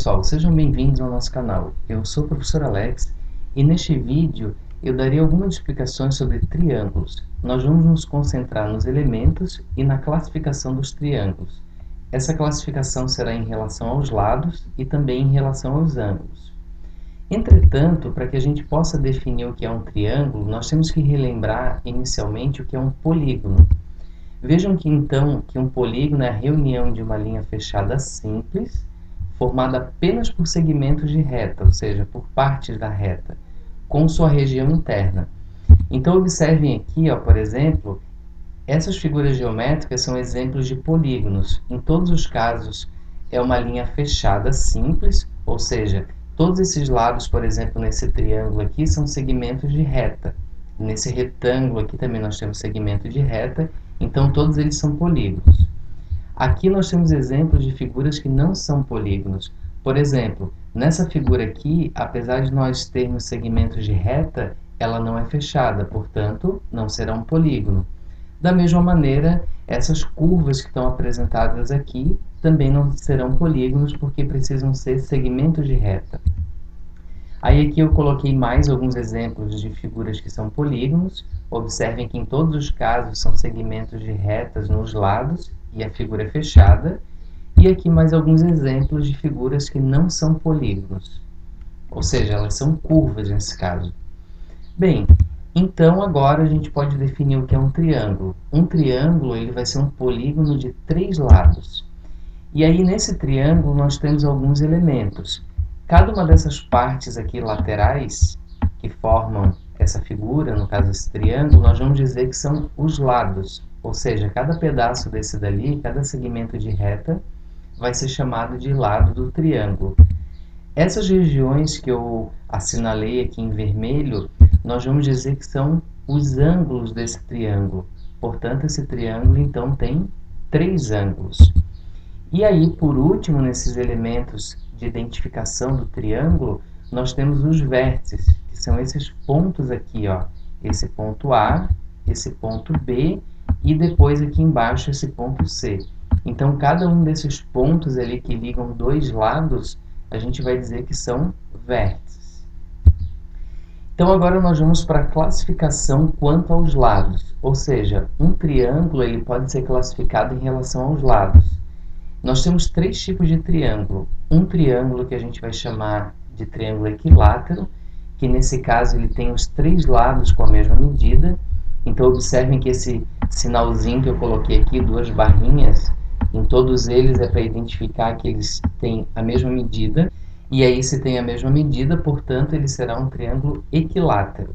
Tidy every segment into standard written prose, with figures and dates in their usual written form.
pessoal, sejam bem-vindos ao nosso canal. Eu sou o professor Alex e neste vídeo eu darei algumas explicações sobre triângulos. Nós vamos nos concentrar nos elementos e na classificação dos triângulos. Essa classificação será em relação aos lados e também em relação aos ângulos. Entretanto, para que a gente possa definir o que é um triângulo, nós temos que relembrar inicialmente o que é um polígono. Vejam que então que um polígono é a reunião de uma linha fechada simples, formada apenas por segmentos de reta, ou seja, por partes da reta, com sua região interna. Então observem aqui, por exemplo, essas figuras geométricas são exemplos de polígonos. Em todos os casos é uma linha fechada simples, ou seja, todos esses lados, por exemplo, nesse triângulo aqui, são segmentos de reta. Nesse retângulo aqui também nós temos segmento de reta, então todos eles são polígonos. Aqui nós temos exemplos de figuras que não são polígonos. Por exemplo, nessa figura aqui, apesar de nós termos segmentos de reta, ela não é fechada, portanto, não será um polígono. Da mesma maneira, essas curvas que estão apresentadas aqui também não serão polígonos, porque precisam ser segmentos de reta. Aí aqui eu coloquei mais alguns exemplos de figuras que são polígonos. Observem que em todos os casos são segmentos de retas nos lados e a figura é fechada. E aqui mais alguns exemplos de figuras que não são polígonos, ou seja, elas são curvas nesse caso. Bem, então agora a gente pode definir o que é um triângulo. Um triângulo ele vai ser um polígono de 3 lados. E aí nesse triângulo nós temos alguns elementos. Cada uma dessas partes aqui laterais, que formam essa figura, no caso esse triângulo, nós vamos dizer que são os lados. Ou seja, cada pedaço desse dali, cada segmento de reta, vai ser chamado de lado do triângulo. Essas regiões que eu assinalei aqui em vermelho, nós vamos dizer que são os ângulos desse triângulo. Portanto, esse triângulo então tem 3 ângulos. E aí, por último, nesses elementos de identificação do triângulo, nós temos os vértices, que são esses pontos aqui, esse ponto A, esse ponto B e depois aqui embaixo esse ponto C. Então, cada um desses pontos ali que ligam 2 lados, a gente vai dizer que são vértices. Então, agora nós vamos para a classificação quanto aos lados. Ou seja, um triângulo ele pode ser classificado em relação aos lados. Nós temos 3 tipos de triângulo. Um triângulo que a gente vai chamar de triângulo equilátero, que nesse caso ele tem os 3 lados com a mesma medida. Então, observem que esse sinalzinho que eu coloquei aqui, 2 barrinhas, em todos eles é para identificar que eles têm a mesma medida. E aí, se tem a mesma medida, portanto, ele será um triângulo equilátero.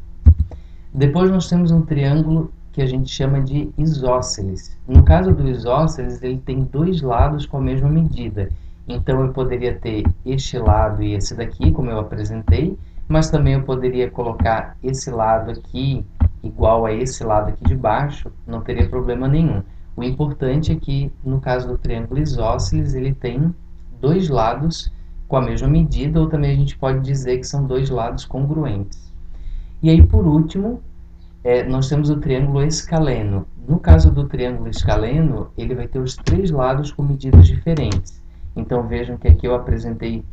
Depois nós temos um triângulo que a gente chama de isósceles. No caso do isósceles, ele tem 2 lados com a mesma medida. Então, eu poderia ter este lado e esse daqui, como eu apresentei, mas também eu poderia colocar esse lado aqui igual a esse lado aqui de baixo, não teria problema nenhum. O importante é que, no caso do triângulo isósceles, ele tem 2 lados com a mesma medida, ou também a gente pode dizer que são 2 lados congruentes. E aí, por último, nós temos o triângulo escaleno. No caso do triângulo escaleno, ele vai ter os 3 lados com medidas diferentes. Então, vejam que aqui eu apresentei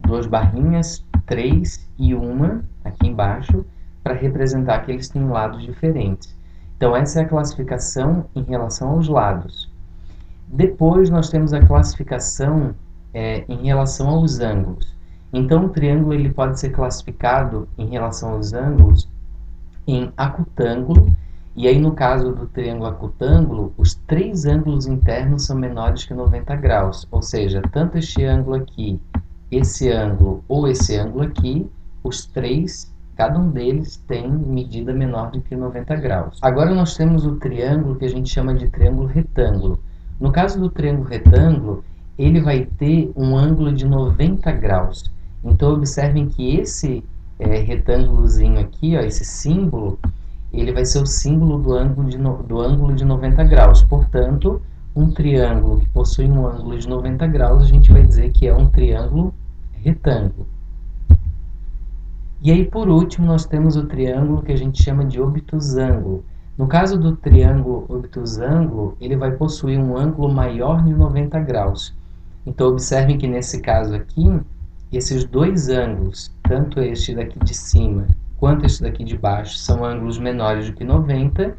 2 barrinhas, 3 e 1 aqui embaixo, para representar que eles têm lados diferentes. Então, essa é a classificação em relação aos lados. Depois, nós temos a classificação em relação aos ângulos. Então, o triângulo ele pode ser classificado em relação aos ângulos em acutângulo, e aí no caso do triângulo acutângulo, os 3 ângulos internos são menores que 90 graus, ou seja, tanto este ângulo aqui, esse ângulo ou esse ângulo aqui, os 3, cada um deles tem medida menor do que 90 graus. Agora nós temos o triângulo que a gente chama de triângulo retângulo. No caso do triângulo retângulo, ele vai ter um ângulo de 90 graus. Então observem que esse retângulozinho aqui, esse símbolo, ele vai ser o símbolo do ângulo de 90 graus. Portanto, um triângulo que possui um ângulo de 90 graus, a gente vai dizer que é um triângulo retângulo. E aí, por último, nós temos o triângulo que a gente chama de obtusângulo. No caso do triângulo obtusângulo, ele vai possuir um ângulo maior de 90 graus. Então, observem que nesse caso aqui, Esses dois ângulos, tanto este daqui de cima quanto este daqui de baixo, são ângulos menores do que 90,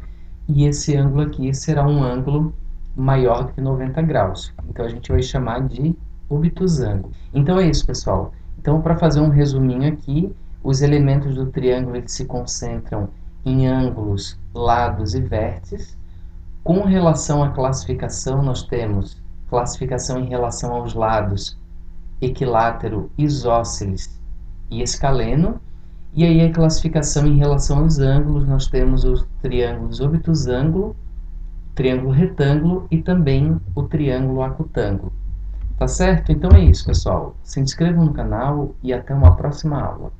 e esse ângulo aqui será um ângulo maior do que 90 graus. Então a gente vai chamar de obtusângulo. Então é isso, pessoal. Então, para fazer um resuminho aqui, os elementos do triângulo eles se concentram em ângulos, lados e vértices. Com relação à classificação, nós temos classificação em relação aos lados, equilátero, isósceles e escaleno. E aí a classificação em relação aos ângulos, nós temos os triângulos obtusângulo, triângulo retângulo e também o triângulo acutângulo. Tá certo? Então é isso, pessoal. Se inscrevam no canal e até uma próxima aula.